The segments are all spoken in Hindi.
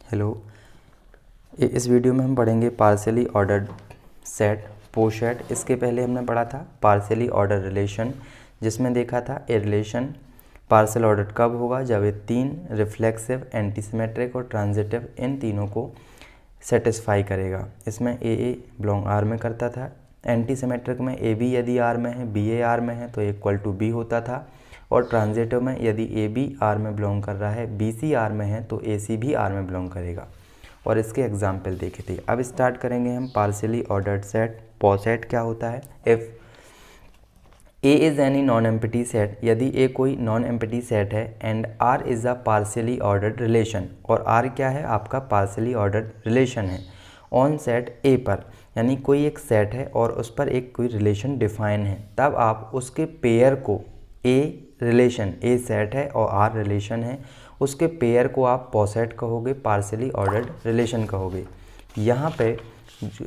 हेलो। इस वीडियो में हम पढ़ेंगे पार्शियली ऑर्डर्ड सेट पोसेट। इसके पहले हमने पढ़ा था पार्शियली ऑर्डर रिलेशन, जिसमें देखा था ए रिलेशन पार्शियल ऑर्डर कब होगा, जब ये तीन रिफ्लेक्सिव, एंटीसिमेट्रिक और ट्रांजिटिव इन तीनों को सेटिस्फाई करेगा। इसमें ए बिलोंग आर में करता था। एंटीसिमेट्रिक में ए बी यदि आर में है, बी ए आर में है तो इक्वल टू बी होता था। और ट्रांजिटिव में यदि ए बी आर में बिलोंग कर रहा है, बी सी आर में है तो ए सी भी आर में बिलोंग करेगा। और इसके एग्जाम्पल देखे थे। अब स्टार्ट करेंगे हम पार्शियली ऑर्डर्ड सेट। पॉसेट क्या होता है? If A is any non empty set, यदि ए कोई नॉन एम्प्टी सेट है and R is a partially ordered relation, और आर क्या है? आपका पार्शियली ऑर्डर्ड रिलेशन है ऑन सेट ए पर, यानी कोई एक सेट है और उस पर एक कोई रिलेशन डिफाइन है, तब आप उसके पेयर को ए रिलेशन, ए सेट है और आर रिलेशन है, उसके पेयर को आप पॉसेट कहोगे, पार्शियली ऑर्डर्ड रिलेशन कहोगे। यहाँ पे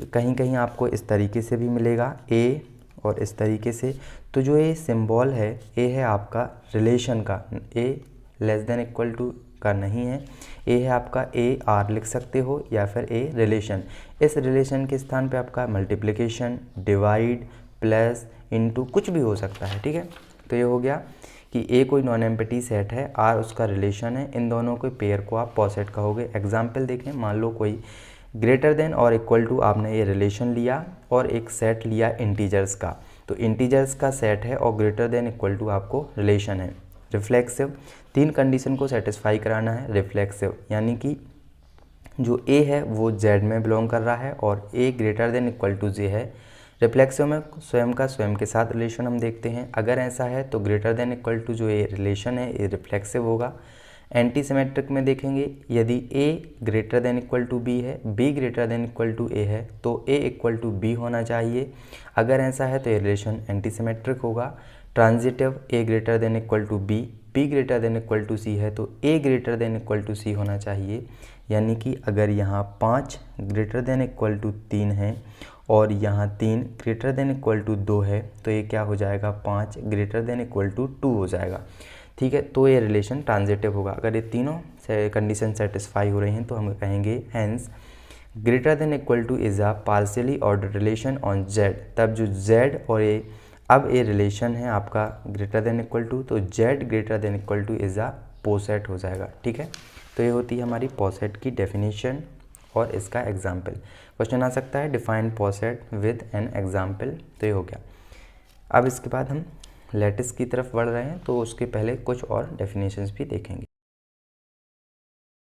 कहीं कहीं आपको इस तरीके से भी मिलेगा ए और इस तरीके से। तो जो ये सिंबल है, ए है आपका रिलेशन का, ए लेस देन इक्वल टू का नहीं है, ए है आपका ए आर लिख सकते हो या फिर ए रिलेशन। इस रिलेशन के स्थान पे आपका मल्टीप्लिकेशन, डिवाइड, प्लस, इनटू कुछ भी हो सकता है। ठीक है, तो ये हो गया कि ए कोई नॉन एम्प्टी सेट है, आर उसका रिलेशन है, इन दोनों के पेयर को आप पॉसेट कहोगे। एग्जाम्पल देखें, मान लो कोई ग्रेटर देन और इक्वल टू आपने ये रिलेशन लिया और एक सेट लिया इंटीजर्स का, तो इंटीजर्स का सेट है और ग्रेटर देन इक्वल टू आपको रिलेशन है। रिफ्लेक्सिव, तीन कंडीशन को सेटिस्फाई कराना है। रिफ्लेक्सिव यानी कि जो ए है वो जेड में बिलोंग कर रहा है और ए ग्रेटर देन इक्वल टू जे है। रिफ्लेक्सिव में स्वयं का स्वयं के साथ रिलेशन हम देखते हैं, अगर ऐसा है तो ग्रेटर देन इक्वल टू जो ये रिलेशन है ये रिफ्लेक्सिव होगा। एंटी सिमेट्रिक में देखेंगे, यदि A greater than equal to B है, B greater than equal to A है तो ए इक्वल टू बी होना चाहिए, अगर ऐसा है तो ये रिलेशन एंटी सिमेट्रिक होगा। Transitive, A greater than equal to B, B greater than equal to C है तो A greater than equal to C होना चाहिए, यानी कि अगर यहाँ 5 ग्रेटर देन इक्वल टू 3 है और यहाँ 3 ग्रेटर देन इक्वल टू 2 है तो ये क्या हो जाएगा? 5 ग्रेटर देन इक्वल टू 2 हो जाएगा। ठीक है, तो ये रिलेशन ट्रांजिटिव होगा। अगर ये तीनों से कंडीशन सेटिस्फाई हो रही हैं तो हम कहेंगे hence greater than equal to is a partially ordered relation on Z. तब जो जेड और ए, अब ये रिलेशन है आपका ग्रेटर देन इक्वल टू, तो Z greater than equal to is a poset हो जाएगा। ठीक है, तो ये होती है हमारी पोसेट की डेफिनेशन और इसका एग्जाम्पल। क्वेश्चन आ सकता है डिफाइन पोसेट विद एन एग्जाम्पल, तो ये हो गया। अब इसके बाद हम लैटिस की तरफ बढ़ रहे हैं, तो उसके पहले कुछ और डेफिनेशंस भी देखेंगे।